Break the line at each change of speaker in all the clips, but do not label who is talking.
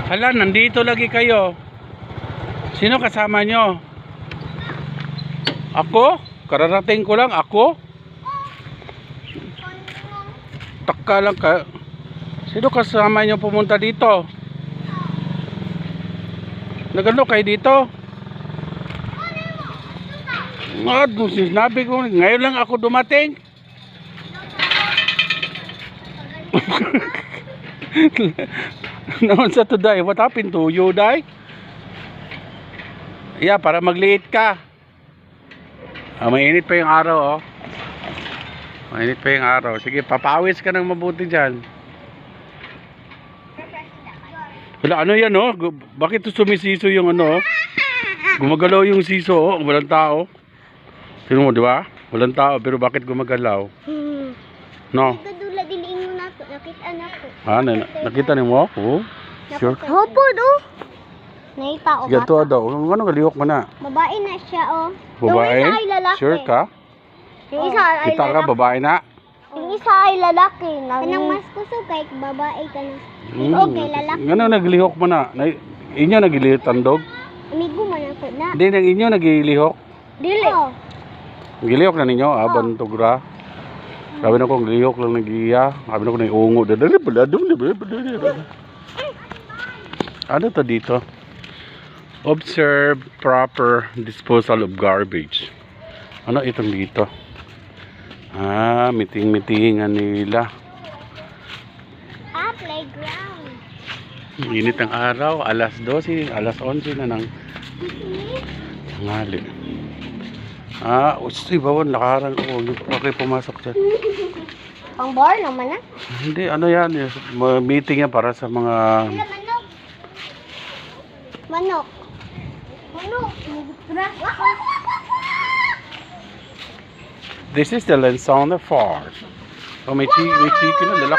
Hala, nandito lagi kayo. Sino kasama nyo? Ako? Kararating ko lang, ako? Taka lang ka. Sino kasama nyo pumunta dito? Nagano kayo dito? Sinabi ko, ngayon lang ako dumating. Noon sa today, what happened to you, Day? Yeah, para magliit ka. Mainit pa yung araw, oh. Mainit pa yung araw. Sige, papawis ka ng mabuti dyan. Wala, ano yan, oh? Bakit sumisiso yung ano, oh? Gumagalaw yung siso, oh. Walang tao. Tingnan mo, di ba? Walang tao, pero bakit gumagalaw? No?
Nakita na ko.
Ah, nakita ni mo? Oh, sure.
Opo, do. Nakita o
Sige, to daw. Ano galihok mo na?
Babae na siya, oh.
Babae?
Yung isa ay lalaki.
Sure ka?
Yung isa ay
Kita ka,
lalaki.
babae na?
Yung isa ay lalaki. Kanang mas kusog kay babae ka na. Okay, lalaki.
Ano naglihok mo na? Inyo nagilihok tandog?
Amigo man ako na.
Hindi, nang inyo nagilihok?
Dili. Oh.
Gilihok na ninyo? Aban tugra? Sabi na ko, gilihok lang nagiya. Sabi na ko, naiungo. Ano to dito? Observe proper disposal of garbage. Ano itong dito? Ah, meeting-meetingan nila.
Ah, playground.
Init ang araw, alas 12, alas 11 na ng tanghali. Ah, ustoy bawon, lakaran ko. Okay, pumasok dyan.
Pang bar naman na.
Hindi, ano yan, meeting yan para sa mga...
Manok. Manok. Manok.
This is the Lanzona Farm. Oh, may chicken na,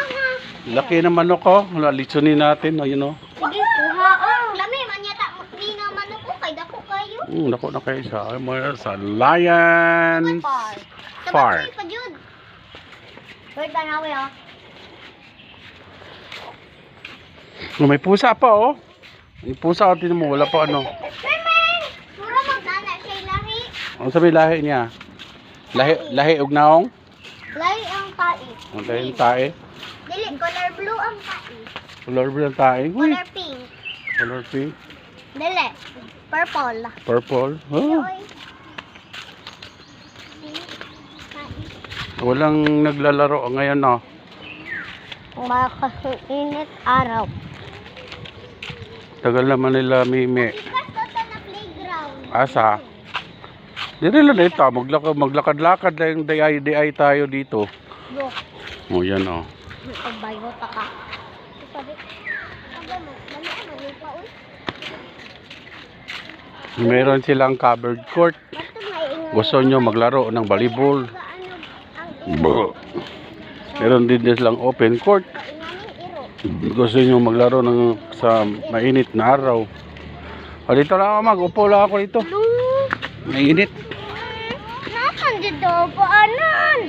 laki ng manok ko. Litsunin natin, you know.
Sige, kuha. Lami, manyata. Hindi na manok ko. Kay dako kayo.
Dako na kayo sa Lions Farm.
Sabay pa yun. Wait, tanawi, oh.
May pusa pa, oh. May pusa, tinan mo, wala pa ano.
Mermen! Mura magdala siya lahi.
Ano sabi lahi niya? Lahi og naong?
Lahi ang tai.
Ang lahi ng tae.
Dili, color blue ang tai.
Color blue ng tae. Uy,
Color pink.
color pink.
Dili, purple.
Purple. Oh.
Oy.
Walang naglalaro ngayon, no?
Makakainit araw.
Tagal naman nila, Mimi.
Ikas ko na playground.
Asa? Dito lang ito. Maglakad-lakad lang day tayo dito.
Look.
O, yan, o.
Pagbayo ta ka. Sabi, mo, dali ka malupa, uy.
Meron silang covered court.
Bato maiingon.
Gusto nyo maglaro ng volleyball. Meron din silang open court. Gusto nyo maglaro sa mainit na araw. O, dito lang ako, mag-upo lang ako dito. Mainit.
Nasaan dito upuanan?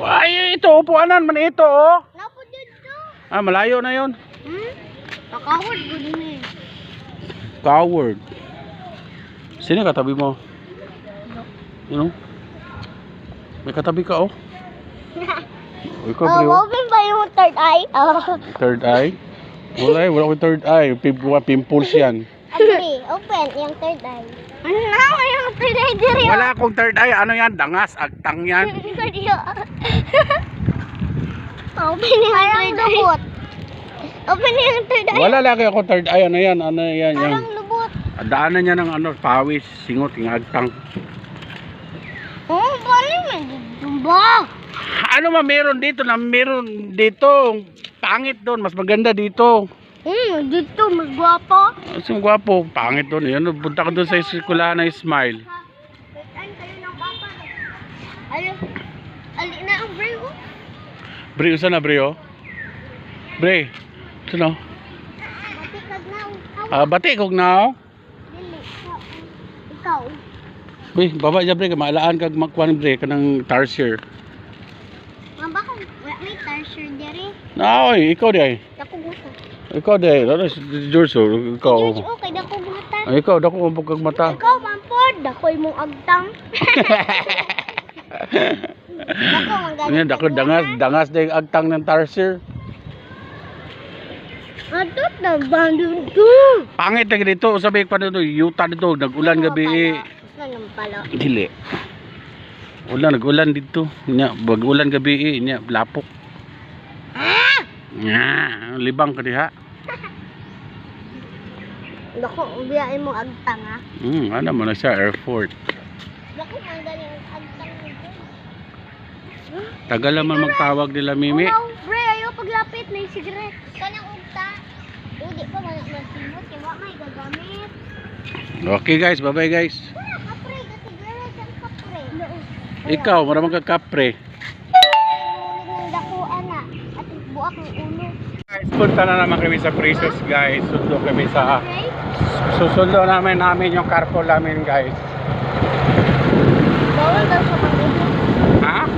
Ay, ito, upuanan man ito, oh.
Napo dito.
Ah, malayo na yon.
Takawad ko din eh.
Coward. Sino katabi mo? You know? May katabi ka, oh. O, ikaw, bro.
Open ba yung third eye?
Third eye? Wala akong third eye. Pimples yan.
Agree, open yung third eye. Ano na yung third eye diri?
Wala akong third eye. Ano yan? Dangas, agtang yan.
Open yung third eye. Open yung third eye.
Wala lagi ako third eye. Ano yan? Ano yan? Yan.
Parang lubot.
Daanan niya ng ano, pawis, singot, yung agtang.
Oh, bali man dito ba?
Ano ma meron dito na meron dito? Pangit doon, mas maganda dito.
Dito mas gwapo.
Mas gwapo, pangit doon. Yan, punta ka doon sa eskwelahan na Smile.
Ay, kayo ng papa. Ali na ang brego.
Bre, usan na bre, oh? Bre, ito na.
Matikag na.
Bati kog na, oh.
Dili. Ikaw.
Uy, baba dyan bre, maalaan kag magkuhan bre, kanang tarsier.
Nga ba kung may tarsier diri?
Na, oy, ikaw di ay.
Ako gusto.
Ikaw din. Ano si George? Ikaw.
George, okay, dako mata.
Ay, ikaw. Dako ang bukag mata.
Ikaw, Mampod, dakoy mong agtang. Dako,
Yan, dako dangas na yung agtang ng Tarsier.
Atot na bandun to.
Pangit na dito. Sabi pa dito, yuta dito. Nag-ulan gabi.
Ganun pala.
Dili. Nag-ulan dito. Nya, bag-ulan gabi. Nya, lapok. Nya, libang ka diha.
Dako, ubiyain mo agtang ha.
Ano mo na siya, airport.
Dako, ang galing agtang nito.
Tagal naman magtawag nila, Mimi.
Oh, bre, ayaw paglapit na yung cigarette. Kanang ugta. Hindi pa masimot. Kaya may gagamit.
Okay guys, bye-bye guys.
Kapre, ka-cigarette ang kapre.
Ikaw, maramang ka kapre.
Ulit ng dakuan na. At buak ng ulo.
Guys, punta na naman kami sa Precious guys. Sundo kami sa...
Right?
Susundo namin yung carpool namin guys.
Bawal daw sa pag-ibig.
Ha?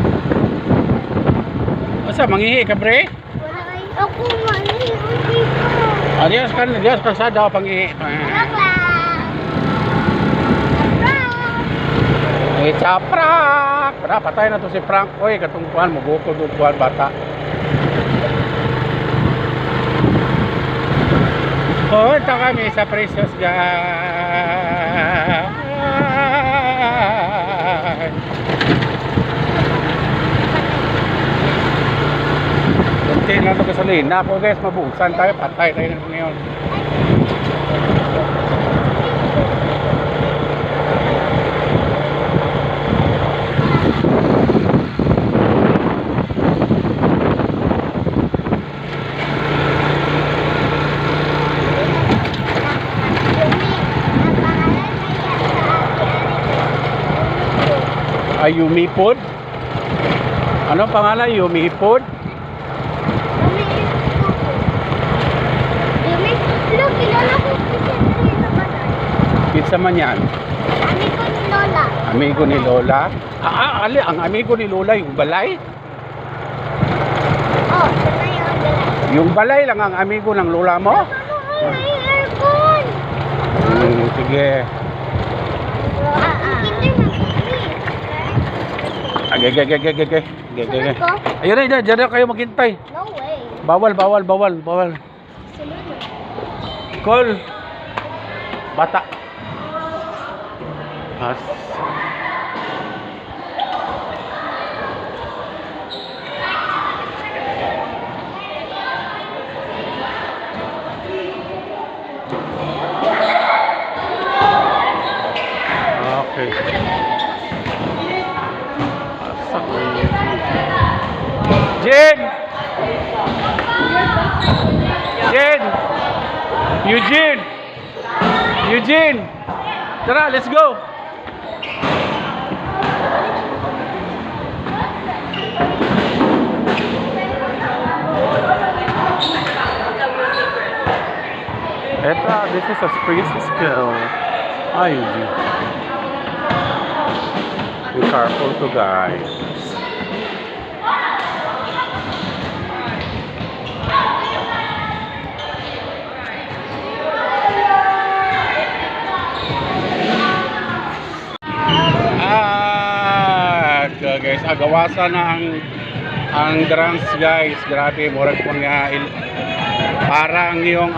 Asa, mangihi ka pre?
Wala kayo. Ako, mani. Hindi ko.
Adios kalsada ako pangihi. It's a prank! Patay na to si Frank. Oy, katungkuhan mo. Bukod-bukod bata. Punta kami sa Precious guys. Kunti lang ito gasolina. Ako guys, mabusan tayo. Patay tayo na ngayon. Yumi Food? Ano pangalan? Yumi Food?
Look, kilala ko sa balay.
Pizza man yan.
Amigo ni Lola.
Amigo ni Lola? Ali, ang amigo ni Lola yung balay?
Oh, sana yung balay.
Yung balay lang ang amigo ng Lola mo?
Ano, may aircon.
Sige. Gege.
Sunod ko?
Ayun na, dyan na kayo maghintay.
No way.
Bawal.
Sunod mo.
Call. Bata. Has. Okay. Jen! Eugene! Tara, let's go! This is a Precious girl. Eugene. Be careful to guys. Guys, agawasan na ang drums guys. Grabe, murag pang parang yung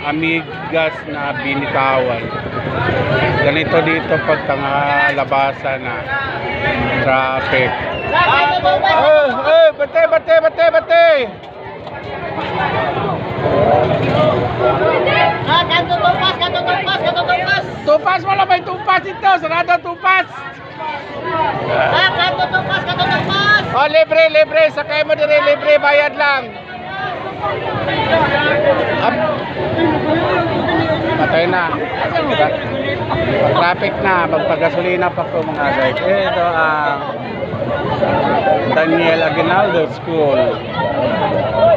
amigas na binitawan. Ganito dito pag labasan na traffic. Bate! Tupas mo lang, may tupas ito. Sarado tupas. Oh, libre. Sakay mo dire, libre. Bayad lang. Patay na. Traffic na. Magpagasolina pa ko mga guys. Ito ang Daniel Aguinaldo School.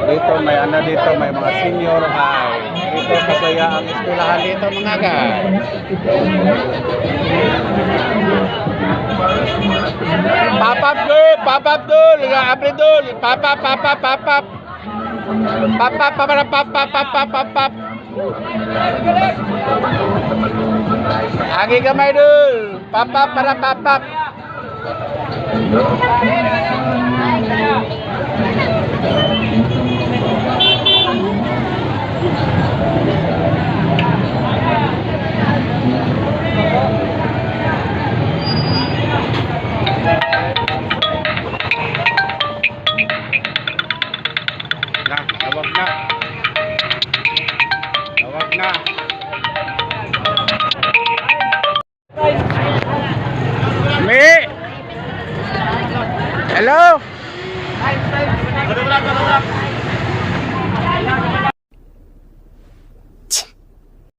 Dito may may mga senior high. Dito masaya ang eskwelahan dito mga guys. Pop up dul, apre dul, pop up. Pap, pap, pap, pap, pap, pap, pap, pap, pap, pap. Agi kamay dul. Pap, pap, para, pap, pap. Na, tawag na. Tawag na. Mi! Hello?